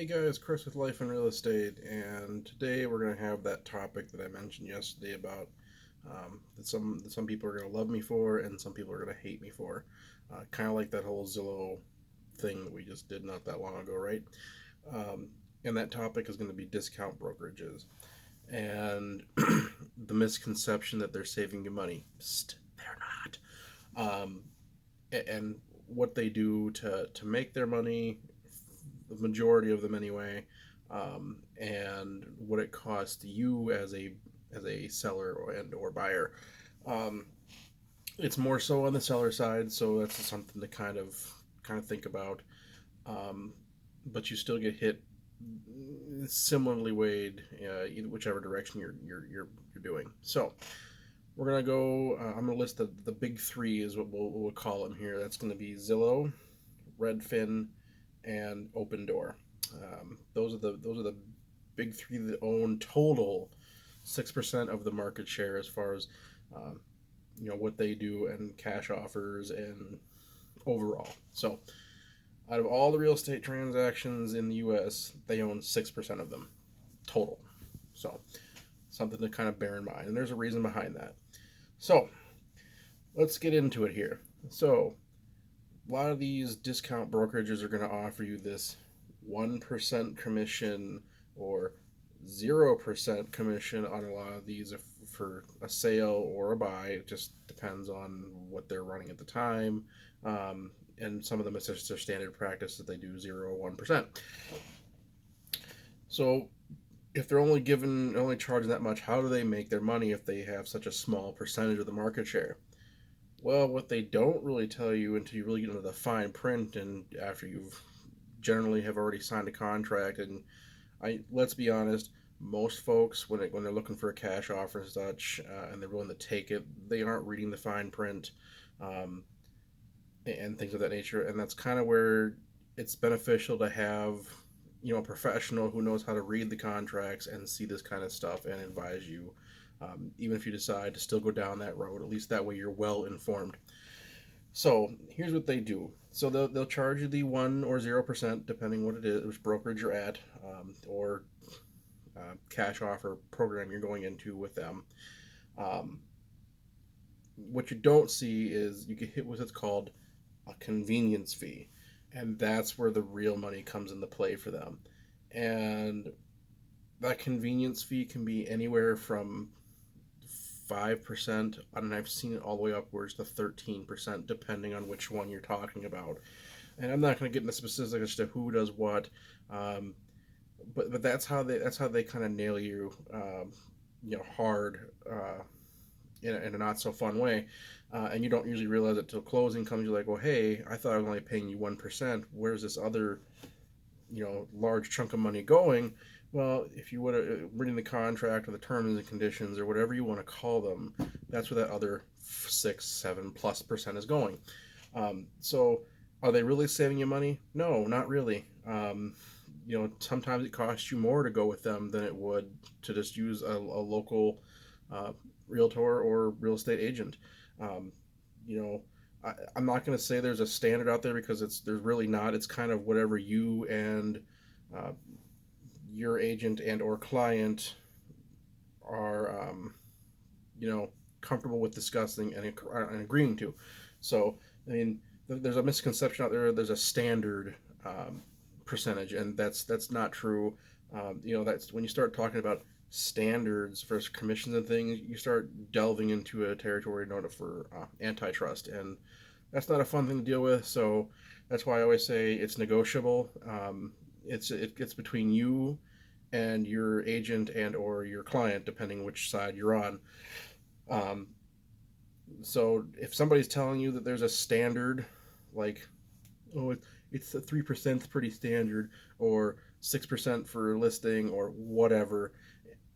Hey guys, Chris with Life and Real Estate, and today we're going to have that topic that I mentioned yesterday about that some people are going to love me for and some people are going to hate me for. Kind of like that whole Zillow thing that we just did not that long ago, right? Um, and that topic is going to be discount brokerages and the misconception that they're saving you money. Psst, they're not. And what they do to make their money, the majority of them anyway, and what it costs you as a seller or buyer. Um, it's more so on the seller side, so that's something to kind of think about. Um, but you still get hit similarly weighed, either whichever direction you're doing. So we're gonna go. I'm gonna list the big three is what we'll call them here. That's gonna be Zillow, Redfin, and Open Door. Those are the big three that own total 6% of the market share as far as um, what they do and cash offers and overall. So out of all the real estate transactions in the U.S., they own 6% of them total. So something to kind of bear in mind, and there's a reason behind that. So let's get into it here. So a lot of these discount brokerages are going to offer you this 1% commission or 0% commission on a lot of these for a sale or a buy. It just depends on what they're running at the time. And some of them, it's just their standard practice that they do 0 or 1%. So if they're only charging that much, how do they make their money if they have such a small percentage of the market share? Well, what they don't really tell you until you really get into the fine print and after you've generally have already signed a contract, and let's be honest, most folks when they're looking for a cash offer and such, and they're willing to take it, they aren't reading the fine print, um, and things of that nature, and that's kind of where it's beneficial to have a professional who knows how to read the contracts and see this kind of stuff and advise you, even if you decide to still go down that road. At least that way you're well informed. So here's what they do. So they'll charge you the 1 or 0% depending what it is, which brokerage you're at, or cash offer program you're going into with them. Um, what you don't see is you get hit with what's called a convenience fee, and that's where the real money comes into play for them. And that convenience fee can be anywhere from 5%, and I've seen it all the way upwards to 13%, depending on which one you're talking about. And I'm not going to get into specifics as to who does what, um, but that's how they kind of nail you, hard, in a not so fun way, and you don't usually realize it till closing comes. You're like, well, hey, I thought I was only paying you 1%. Where's this other large chunk of money going? Well, if you would have reading the contract or the terms and conditions or whatever you want to call them, that's where that other 6, 7+% is going. So are they really saving you money? No, not really. Sometimes it costs you more to go with them than it would to just use a local uh, realtor or real estate agent. Um, you know, I'm not going to say there's a standard out there because there's really not. It's kind of whatever you and uh, your agent and or client are, comfortable with discussing and agreeing to. So, I mean, there's a misconception out there. There's a standard percentage, and that's not true. That's when you start talking about standards versus commissions and things, you start delving into a territory noted for antitrust, and that's not a fun thing to deal with. So that's why I always say it's negotiable. It's between you and your agent and or your client, depending which side you're on. Um, so if somebody's telling you that there's a standard, like, oh, it's a 3% pretty standard, or 6% for listing, or whatever,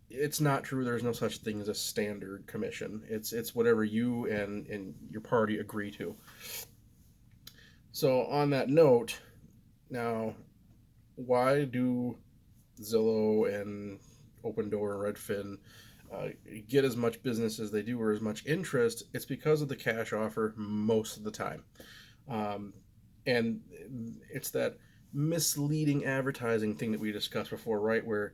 it's not true. There's no such thing as a standard commission. It's whatever you and your party agree to. So on that note, now, why do Zillow and Open Door and Redfin get as much business as they do or as much interest? It's because of the cash offer most of the time. Um, and it's that misleading advertising thing that we discussed before, right? Where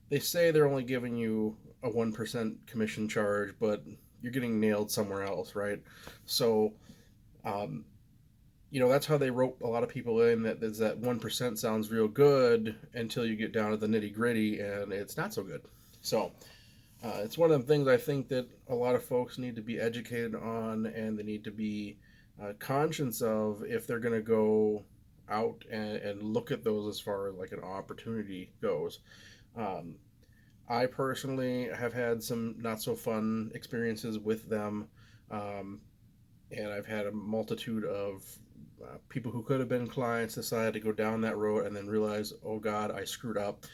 they say they're only giving you a 1% commission charge, but you're getting nailed somewhere else, right? So, um, that's how they rope a lot of people in. That 1% sounds real good until you get down to the nitty gritty, and it's not so good. So, it's one of the things I think that a lot of folks need to be educated on, and they need to be conscious of if they're going to go out and look at those as far as like an opportunity goes. Um, I personally have had some not so fun experiences with them, um, and I've had a multitude of people who could have been clients decide to go down that road and then realize, oh God, I screwed up.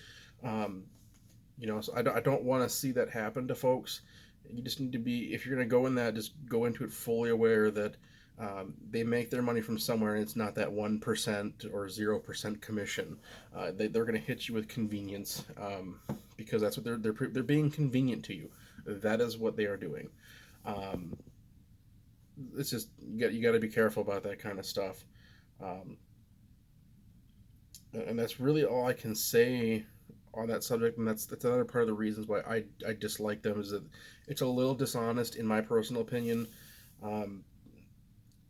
Um, so I don't want to see that happen to folks. You just need to be, if you're going to go in that, just go into it fully aware that they make their money from somewhere, and it's not that 1% or 0% commission. They're going to hit you with convenience, because that's what they're being convenient to you. That is what they are doing. Um, it's just you got to be careful about that kind of stuff. Um, and that's really all I can say on that subject. And that's another part of the reasons why I dislike them, is that it's a little dishonest in my personal opinion. Um,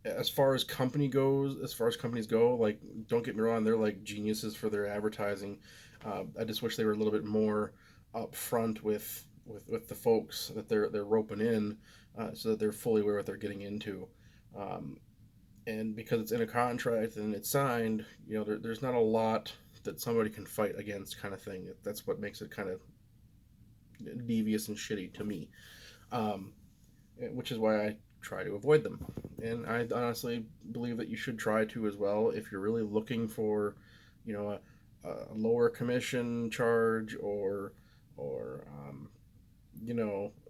as far as companies go, like, don't get me wrong, they're like geniuses for their advertising. I just wish they were a little bit more upfront with the folks that they're roping in, so that they're fully aware what they're getting into. Um, and because it's in a contract and it's signed, there's not a lot that somebody can fight against, kind of thing. That's what makes it kind of devious and shitty to me, um, which is why I try to avoid them. And I honestly believe that you should try to as well, if you're really looking for, a lower commission charge, or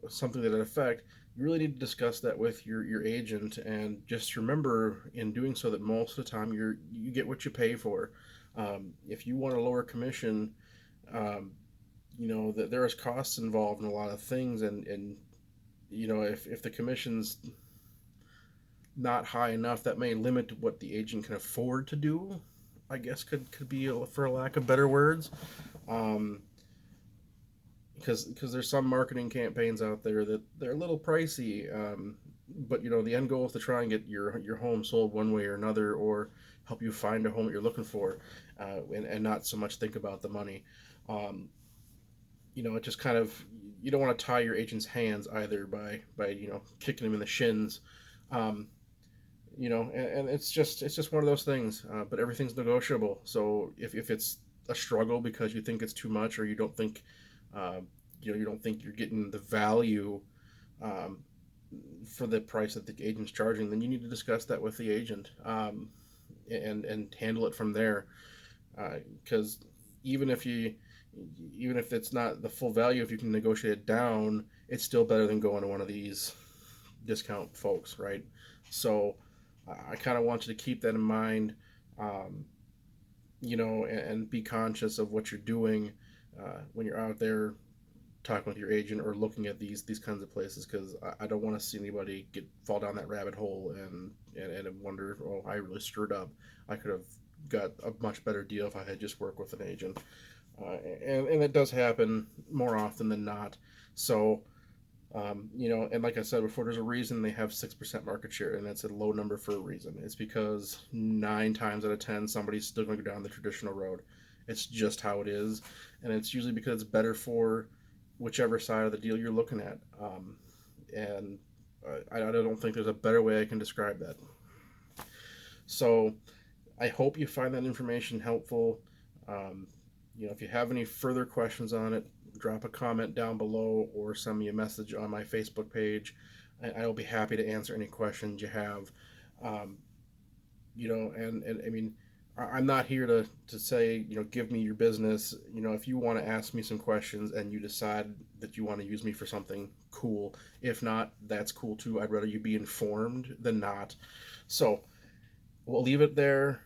something to that effect. You really need to discuss that with your agent, and just remember in doing so that most of the time you get what you pay for. If you want a lower commission, um, that there's costs involved in a lot of things, and if the commission's not high enough, that may limit what the agent can afford to do. I guess could be, for lack of better words. Um, because there's some marketing campaigns out there that they're a little pricey, but the end goal is to try and get your home sold one way or another, or help you find a home that you're looking for, and not so much think about the money. um, it just kind of, you don't want to tie your agent's hands either by kicking him in the shins. um, and it's just one of those things, but everything's negotiable. So if it's a struggle because you think it's too much, or you don't think, uh, you don't think you're getting the value, um, for the price that the agent's charging, then you need to discuss that with the agent, and handle it from there. Because even if it's not the full value, if you can negotiate it down, it's still better than going to one of these discount folks, right? So I kind of want you to keep that in mind, um, and be conscious of what you're doing, when you're out there talking with your agent or looking at these kinds of places, because I don't want to see anybody fall down that rabbit hole and wonder, oh, I really screwed up. I could have got a much better deal if I had just worked with an agent. And it does happen more often than not. So, and like I said before, there's a reason they have 6% market share, and that's a low number for a reason. It's because 9 times out of 10, somebody's still going to go down the traditional road. It's just how it is, and it's usually because it's better for whichever side of the deal you're looking at. And I don't think there's a better way I can describe that. So I hope you find that information helpful. Um, if you have any further questions on it, drop a comment down below or send me a message on my Facebook page. I will be happy to answer any questions you have. Um, and I mean, I'm not here to say, give me your business. If you want to ask me some questions and you decide that you want to use me for something, cool. If not, that's cool too. I'd rather you be informed than not. So we'll leave it there.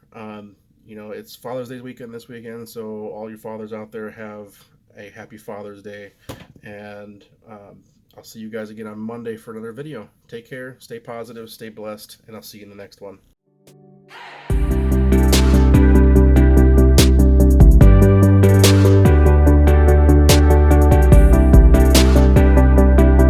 It's Father's Day weekend this weekend, so all your fathers out there, have a happy Father's Day. And I'll see you guys again on Monday for another video. Take care, stay positive, stay blessed, and I'll see you in the next one.